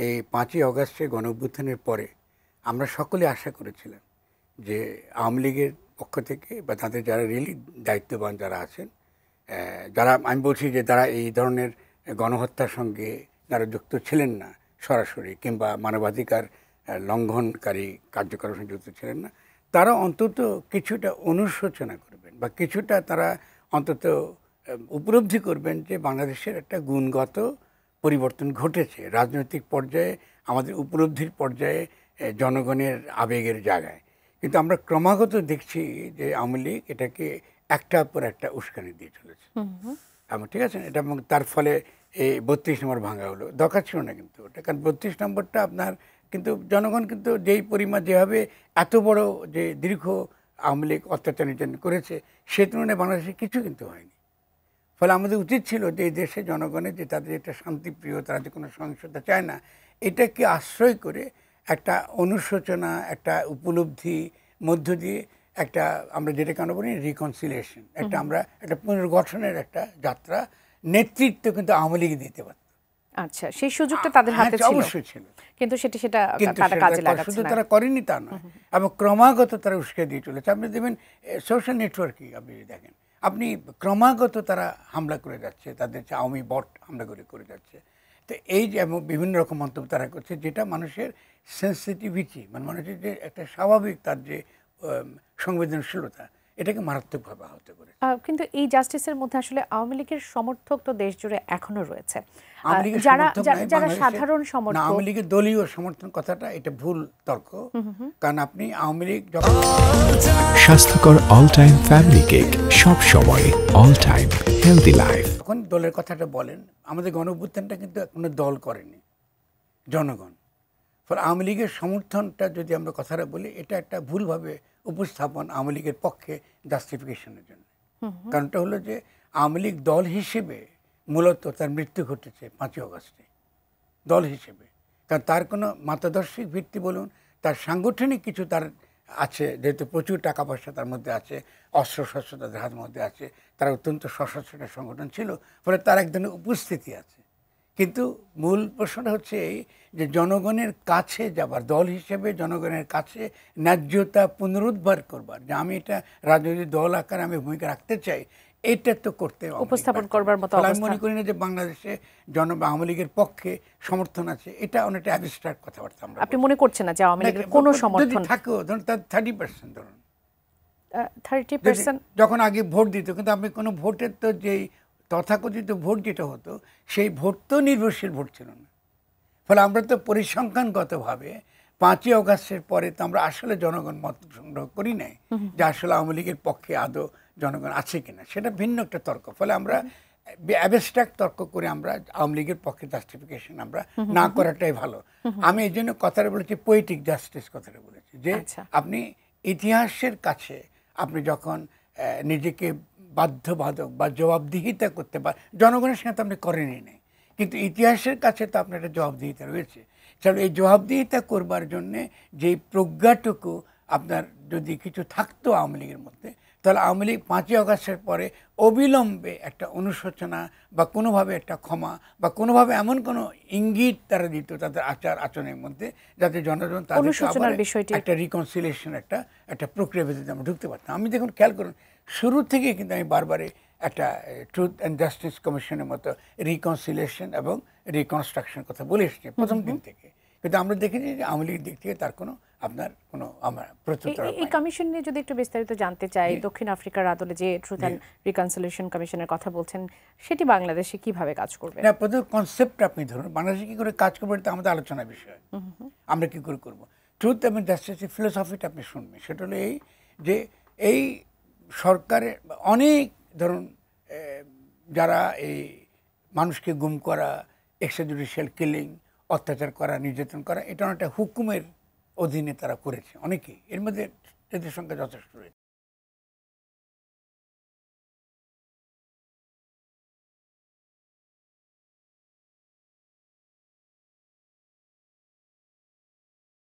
এই 5ই অগাস্টের গণঅভ্যুত্থানের পরে আমরা সকলে আশা করেছিলাম যে আওয়ামী লীগের পক্ষ থেকে বা তাদের যারা রিয়েলি দায়িত্ববান যারা আছেন, যারা আমি বলছি যে তারা এই ধরনের গণহত্যার সঙ্গে যারা যুক্ত ছিলেন না সরাসরি, কিংবা মানবাধিকার লঙ্ঘনকারী কার্যকলাপের সঙ্গে যুক্ত ছিলেন না, তারা অন্তত কিছুটা অনুশোচনা করবেন বা কিছুটা তারা অন্তত উপলব্ধি করবেন যে বাংলাদেশের একটা গুণগত পরিবর্তন ঘটেছে রাজনৈতিক পর্যায়ে, আমাদের উপলব্ধির পর্যায়ে, জনগণের আবেগের জায়গায়। কিন্তু আমরা ক্রমাগত দেখছি যে আওয়ামী লীগ এটাকে একটার পর একটা উস্কানি দিয়ে চলেছে। ঠিক আছে, এটা তার ফলে এই 32 নম্বর ভাঙা হলো, দরকার ছিল না কিন্তু ওটা, কারণ 32 নম্বরটা আপনার কিন্তু জনগণ কিন্তু যেই পরিমাণ যেভাবে এত বড় যে দীর্ঘ আওয়ামী লীগ অত্যাচার নির্যাতন করেছে সে তুলনায় বাংলাদেশে কিছু কিন্তু হয়নি। ফলে আমাদের উচিত ছিল যে এই দেশে জনগণের যে তাদের একটা শান্তিপ্রিয়, তারা যে কোনো সহিংসতা চায় না, এটাকে আশ্রয় করে একটা অনুশোচনা, একটা উপলব্ধি মধ্য দিয়ে একটা আমরা যেটাকে আমরা বলি রিকনসিলিয়েশন, একটা আমরা একটা পুনর্গঠনের একটা যাত্রা নেতৃত্ব কিন্তু আওয়ামী লীগ দিতে পারত। আচ্ছা, সেই সুযোগটা তাদের হাতে ছিল, অবশ্যই ছিল, কিন্তু সেটা তারা কাজে লাগাচ্ছে না। শুধু তারা করেনি তা নয়, এবং ক্রমাগত তারা উস্কে দিয়ে চলেছে। আপনি দেখবেন সোশ্যাল নেটওয়ার্কিং, আপনি দেখেন আপনি ক্রমাগত তারা হামলা করে যাচ্ছে, তাদের আওয়ামী বট হামলা করে যাচ্ছে। তো এই যে বিভিন্ন রকম মন্তব্য তারা করছে, যেটা মানুষের সেন্সিটিভিটি, মানে মানুষের যে একটা স্বাভাবিক তার যে সংবেদনশীলতা, এটাকে মারাত্মকভাবে আহত করে। কিন্তু এই জাস্টিসের মধ্যে আসলে আওয়ামী লীগের সমর্থক তো দেশ জুড়ে এখনো রয়েছে, যারা সাধারণ সমর্থক। আওয়ামী লীগের দলীয় সমর্থন কথাটা এটা ভুল তর্ক, কারণ আপনি আওয়ামী লীগ যখন স্বাস্থ্যকর অল টাইম ফ্যামিলি কেক, সব সময় অল টাইম হেলদি লাইফ, যখন দলের কথাটা বলেন, আমাদের গণঅভ্যুত্থানটা কিন্তু কোনো দল করেনি, জনগণ। ফলে আওয়ামী লীগের সমর্থনটা যদি আমরা কথাটা বলি, এটা একটা ভুলভাবে উপস্থাপন আওয়ামী লীগের পক্ষে জাস্টিফিকেশনের জন্য। কারণটা হলো যে আওয়ামী লীগ দল হিসেবে মূলত তার মৃত্যু ঘটেছে 5ই অগাস্টে, দল হিসেবে। কারণ তার কোনো মতাদর্শিক ভিত্তি বলুন, তার সাংগঠনিক কিছু তার আছে, যেহেতু প্রচুর টাকা পয়সা তার মধ্যে আছে, অস্ত্রশস্ত্র তাদের হাতের মধ্যে আছে, তারা অত্যন্ত সশস্ত্র একটা সংগঠন ছিল, ফলে তার এক ধরনের উপস্থিতি আছে। কিন্তু মূল প্রশ্নটা হচ্ছে এই যে জনগণের কাছে যাবার, দল হিসেবে জনগণের কাছে ন্যায্যতা পুনরুদ্ধার করবার, যে আমি এটা রাজনৈতিক দল আকারে আমি ভূমিকা রাখতে চাই, এটা তো করতে উপস্থাপন করবার মতো আমি মনে করি না যে বাংলাদেশে আওয়ামী লীগের পক্ষে সমর্থন আছে। এটা অনেকটা অ্যাবস্ট্রাক্ট কথাবার্তা। আপনি মনে করছেন না যে আওয়ামী লীগের কোনো সমর্থন থাকেও, ধরুন তার 30% ধরুন 30% যখন আগে ভোট দিত, কিন্তু আপনি কোনো ভোটের তো যেই তথাকথিত ভোট যেটা হতো, সেই ভোট তো নির্ভরশীল ভোট ছিল না। ফলে আমরা তো পরিসংখ্যানগতভাবে 5ই অগাস্টের পরে তো আমরা আসলে জনগণ মত সংগ্রহ করি নাই যে আসলে আওয়ামী লীগের পক্ষে আদৌ জনগণ আছে কিনা, সেটা ভিন্ন একটা তর্ক। ফলে আমরা অ্যাবস্ট্রাক্ট তর্ক করে আমরা আওয়ামী লীগের পক্ষে জাস্টিফিকেশন আমরা না করাটাই ভালো। আমি এই জন্য কথাটা বলেছি, পোয়েটিক জাস্টিস কথাটা বলেছি, যে আপনি ইতিহাসের কাছে আপনি যখন নিজেকে বাধ্যবাধক বা জবাবদিহিতা করতে পারেন, জনগণের সঙ্গে তো আপনি করেনই নেই, কিন্তু ইতিহাসের কাছে তো আপনার একটা জবাবদিহিতা রয়েছে। তাহলে এই জবাবদিহিতা করবার জন্যে যেই প্রজ্ঞাটুকু আপনার যদি কিছু থাকতো আওয়ামী লীগের মধ্যে, তাহলে আওয়ামী লীগ 5ই অগাস্টের পরে অবিলম্বে একটা অনুশোচনা বা কোনোভাবে একটা ক্ষমা বা কোনোভাবে এমন কোনো ইঙ্গিত তারা দিত তাদের আচার আচরণের মধ্যে, যাতে জনগণ তাদের একটা রিকনসিলিয়েশন একটা প্রক্রিয়া ভিত্তিতে আমরা ঢুকতে পারতাম। আমি দেখুন খেয়াল করুন, শুরু থেকে কিন্তু আমি বারবারে একটা ট্রুথ অ্যান্ড জাস্টিস কমিশনের মতো রিকনসিলিয়েশন এবং রিকনস্ট্রাকশন কথা বলে এসেছি প্রথম দিন থেকে, কিন্তু আমরা দেখেছি যে আওয়ামী লীগের দিক থেকে তার কোনো আমরা প্রত্যুত্তর। এই কমিশন নিয়ে যদি একটু বিস্তারিত জানতে চাই, দক্ষিণ আফ্রিকার আদলে যে ট্রুথ অ্যান্ড রিকনসিলিয়েশন কমিশনের কথা বলছেন, সেটি বাংলাদেশে কিভাবে কাজ করবে? না, প্রথম কনসেপ্ট আপনি ধরুন, বাংলাদেশে কী করে কাজ করবে এটা আমাদের আলোচনার বিষয়, আমরা কী করে করবো। ট্রুথ এবং জাস্টিসের ফিলোসফিটা আপনি শুনবেন, সেটা হলো এই যে এই সরকারের অনেক ধরুন যারা এই মানুষকে গুম করা, এক্সট্রাজুডিশিয়াল কিলিং, অত্যাচার করা, নির্যাতন করা, এটা অনেকটা হুকুমের অধীনে তারা করেছে অনেকেই, এর মধ্যে এদের সংখ্যা যথেষ্ট রয়েছে।